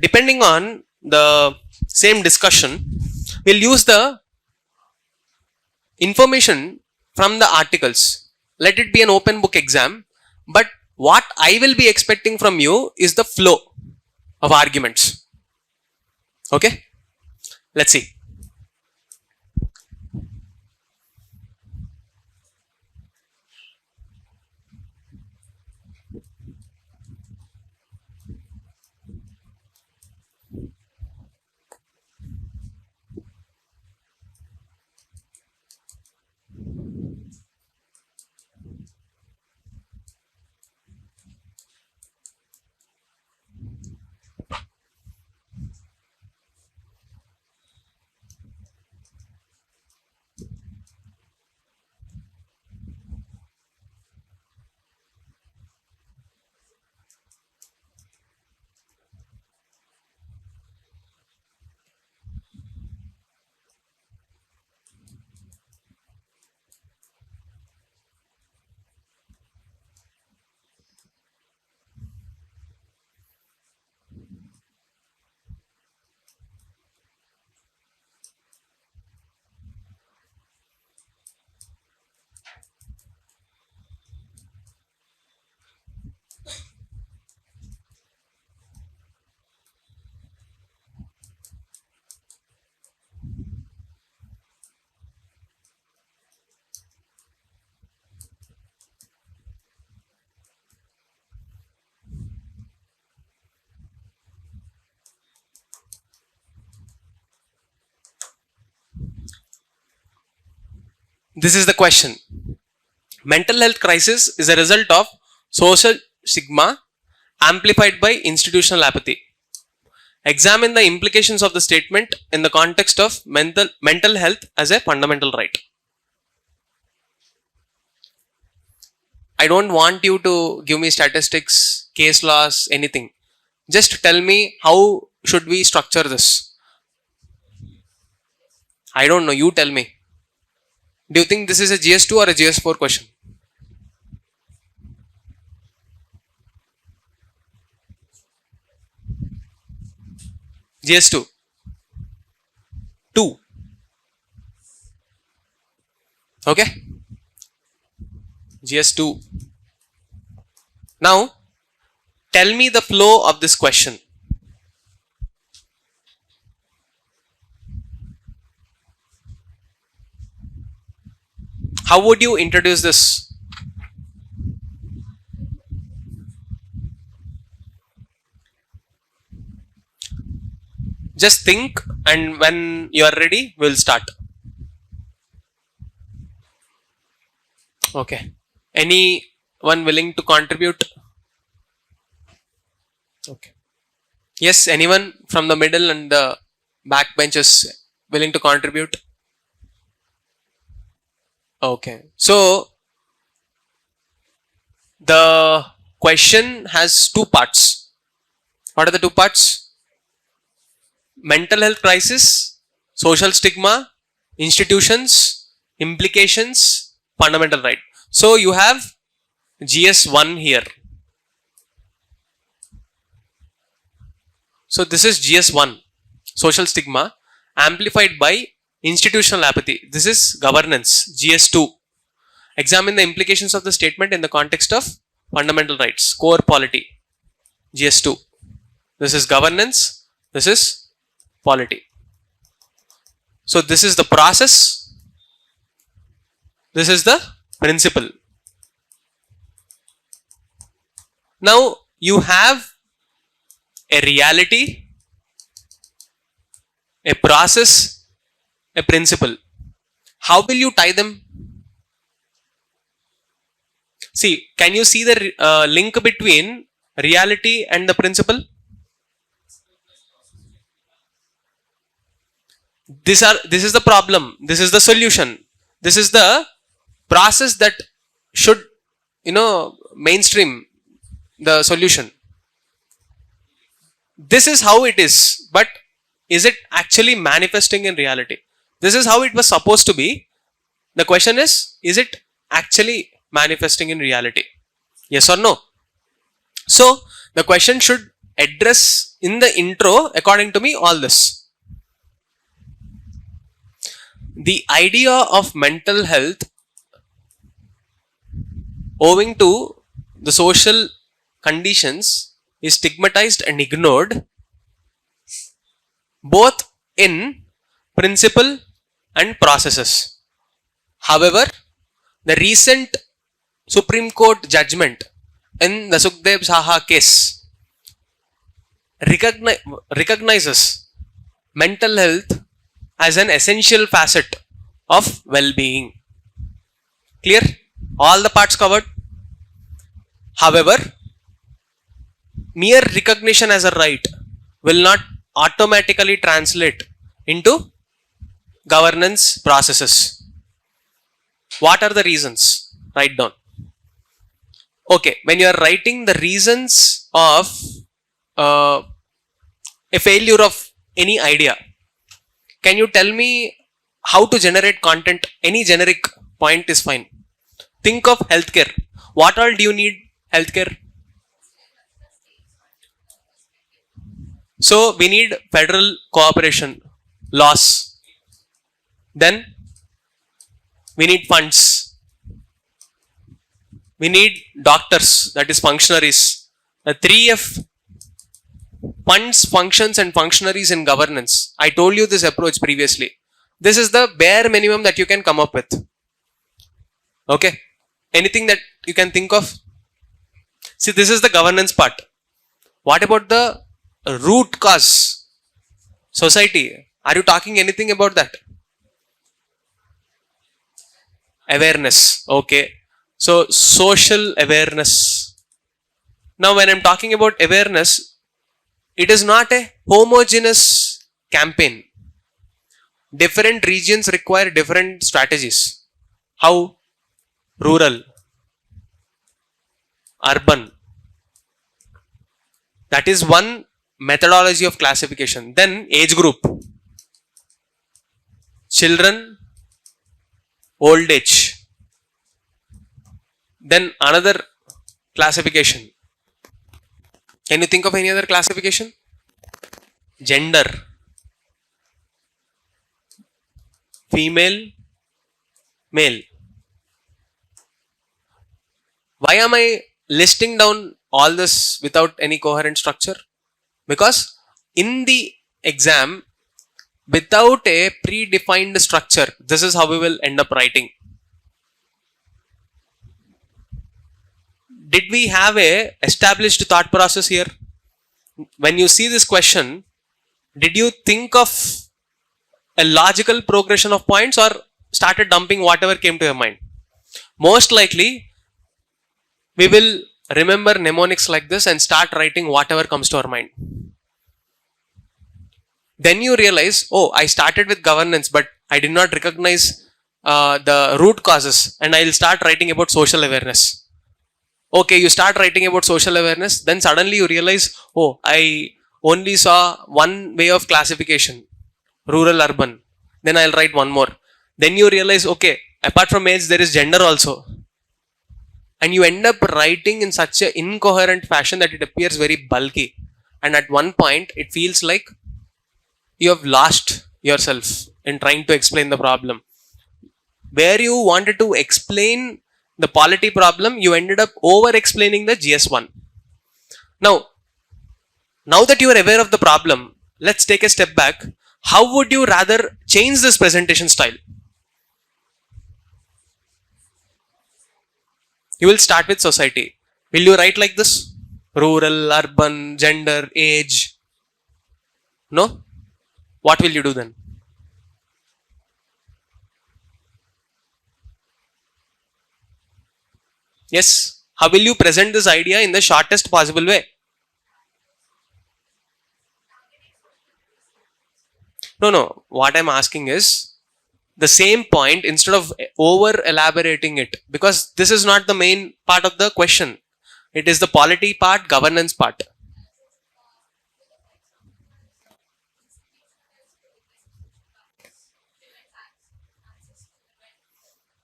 depending on the same discussion, we'll use the information from the articles. Let it be an open book exam, but what I will be expecting from you is the flow of arguments. Okay, let's see. This is the question. Mental health crisis is a result of social stigma amplified by institutional apathy. Examine the implications of the statement in the context of mental health as a fundamental right. I don't want you to give me statistics, case laws, anything. Just tell me how should we structure this. I don't know, you tell me. Do you think this is a GS2 or a GS4 question? GS2. 2. Okay? GS2. Now, tell me the flow of this question. How would you introduce this? Just think, and when you are ready, we'll start. Okay. Anyone willing to contribute? Okay. Yes, anyone from the middle and the back benches willing to contribute? Okay. So, the question has two parts. What are the two parts? Mental health crisis, social stigma, institutions, implications, fundamental right. So, you have GS1 here. So, this is GS1, social stigma amplified by institutional apathy. This is governance, GS2. Examine the implications of the statement in the context of fundamental rights, core polity, GS2. This is governance, this is polity. So this is the process, this is the principle. Now you have a reality, a process, a principle. How will you tie them? See, can you see the link between reality and the principle? This is the problem, this is the solution, this is the process that should mainstream the solution. This is how it is, but is it actually manifesting in reality? This is how it was supposed to be. The question is it actually manifesting in reality? Yes or no? So the question should address in the intro, according to me, all this. The idea of mental health, owing to the social conditions, is stigmatized and ignored both in principle and processes. However, the recent Supreme Court judgment in the Sukhdev Saha case recognizes mental health as an essential facet of well-being. Clear? All the parts covered. However, mere recognition as a right will not automatically translate into governance processes. What are the reasons? Write down. Okay, when you are writing the reasons of a failure of any idea, can you tell me how to generate content? Any generic point is fine. Think of healthcare. What all do you need healthcare? So we need federal cooperation, laws. Then we need funds. We need doctors, that is functionaries. The 3F: funds, functions, and functionaries in governance. I told you this approach previously. This is the bare minimum that you can come up with. Okay. Anything that you can think of? See, this is the governance part. What about the root cause? Society. Are you talking anything about that? Awareness. Okay. So, social awareness. Now, when I'm talking about awareness, it is not a homogeneous campaign. Different regions require different strategies. How? Rural, urban. That is one methodology of classification. Then age group. Children, old age. Then another classification. Can you think of any other classification? Gender. Female, male. Why am I listing down all this without any coherent structure? Because in the exam, without a predefined structure, this is how we will end up writing. Did we have a established thought process here? When you see this question, did you think of a logical progression of points or started dumping whatever came to your mind? Most likely, we will remember mnemonics like this and start writing whatever comes to our mind. Then you realize, oh, I started with governance, but I did not recognize the root causes, and I will start writing about social awareness. Okay, you start writing about social awareness, then suddenly you realize, oh, I only saw one way of classification, rural, urban. Then I'll write one more. Then you realize, okay, apart from age, there is gender also. And you end up writing in such an incoherent fashion that it appears very bulky. And at one point, it feels like you have lost yourself in trying to explain the problem. Where you wanted to explain the polity problem, you ended up over-explaining the GS1. Now that you are aware of the problem, let's take a step back. How would you rather change this presentation style? You will start with society. Will you write like this? Rural, urban, gender, age? No? What will you do then? Yes? How will you present this idea in the shortest possible way? No. What I'm asking is the same point instead of over elaborating it, because this is not the main part of the question. It is the polity part, governance part.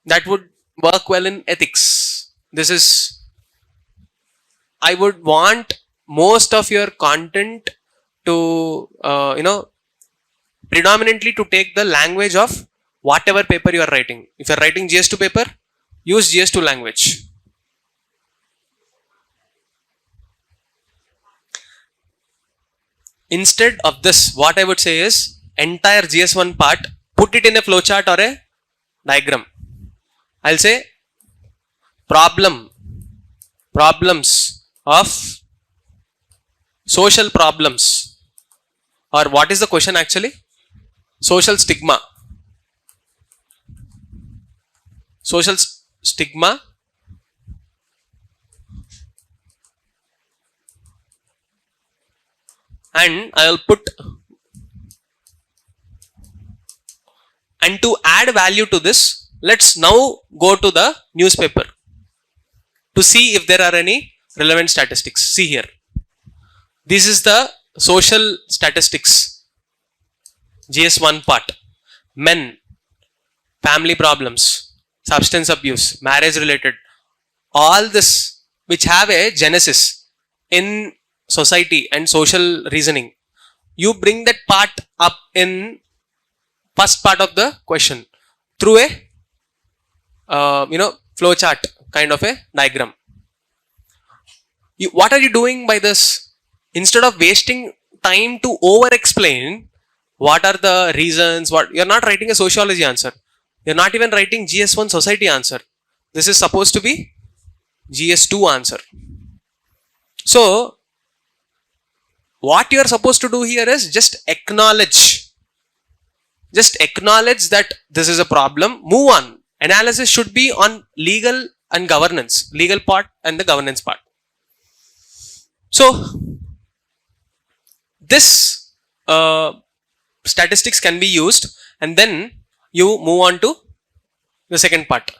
That would work well in ethics. I would want most of your content to predominantly to take the language of whatever paper you are writing. If you are writing GS2 paper, use GS2 language. Instead of this, what I would say is entire GS1 part, put it in a flowchart or a diagram. I'll say problems of social problems, or what is the question actually? Social stigma. Social stigma and I'll put, and to add value to this, let's now go to the newspaper to see if there are any relevant statistics. See here, this is the social statistics GS1 part. Men, family problems, substance abuse, marriage related, all this which have a genesis in society and social reasoning. You bring that part up in first part of the question through a flow chart kind of a diagram. What are you doing by this? Instead of wasting time to over explain what are the reasons, what you're not writing a sociology answer, you're not even writing GS1 society answer. This is supposed to be GS2 answer. So what you are supposed to do here is just acknowledge that this is a problem, move on. Analysis should be on legal and governance, legal part and the governance part. So this statistics can be used, and then you move on to the second part,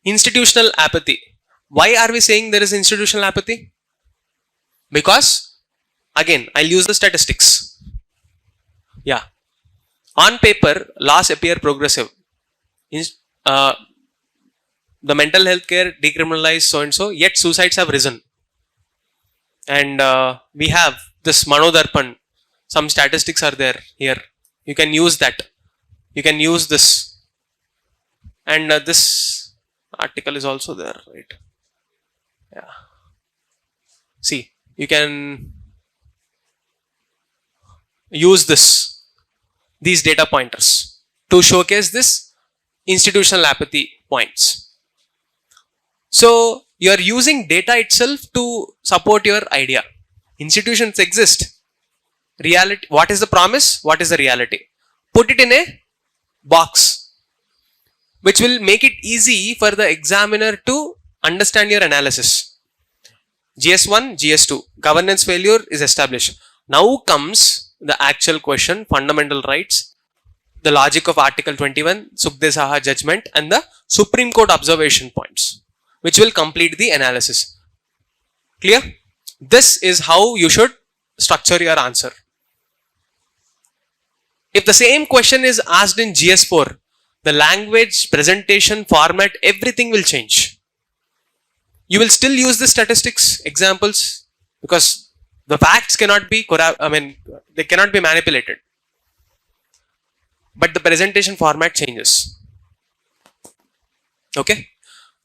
institutional apathy. Why are we saying there is institutional apathy? Because again, I'll use the statistics. Yeah, on paper laws appear progressive. The mental health care decriminalized so and so, yet suicides have risen. And we have this Manodarpan, some statistics are there here. You can use that. You can use this. And this article is also there, right? Yeah. See, you can use these data pointers to showcase this institutional apathy points. So you are using data itself to support your idea. Institutions exist. Reality, what is the promise? What is the reality? Put it in a box, which will make it easy for the examiner to understand your analysis. GS1, GS2, governance failure is established. Now comes the actual question, fundamental rights, the logic of Article 21, Sukhdev Saha judgment, and the Supreme Court observation points, which will complete the analysis. Clear? This is how you should structure your answer. If the same question is asked in GS4, the language, presentation, format, everything will change. You will still use the statistics, examples, because the facts cannot be, they cannot be manipulated. But the presentation format changes. Okay?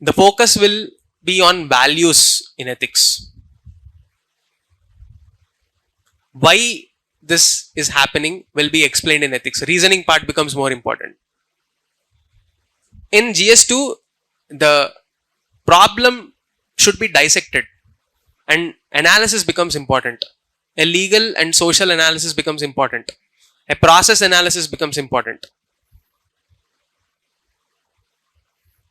The focus will be on values in ethics. Why this is happening will be explained in ethics. Reasoning part becomes more important. In GS2, the problem should be dissected and analysis becomes important. A legal and social analysis becomes important. A process analysis becomes important.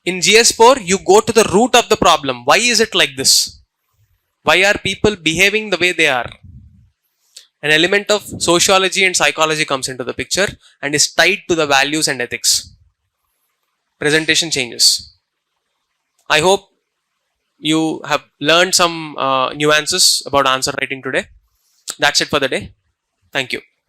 In GS4, you go to the root of the problem. Why is it like this? Why are people behaving the way they are? An element of sociology and psychology comes into the picture and is tied to the values and ethics. Presentation changes. I hope you have learned some nuances about answer writing today. That's it for the day. Thank you.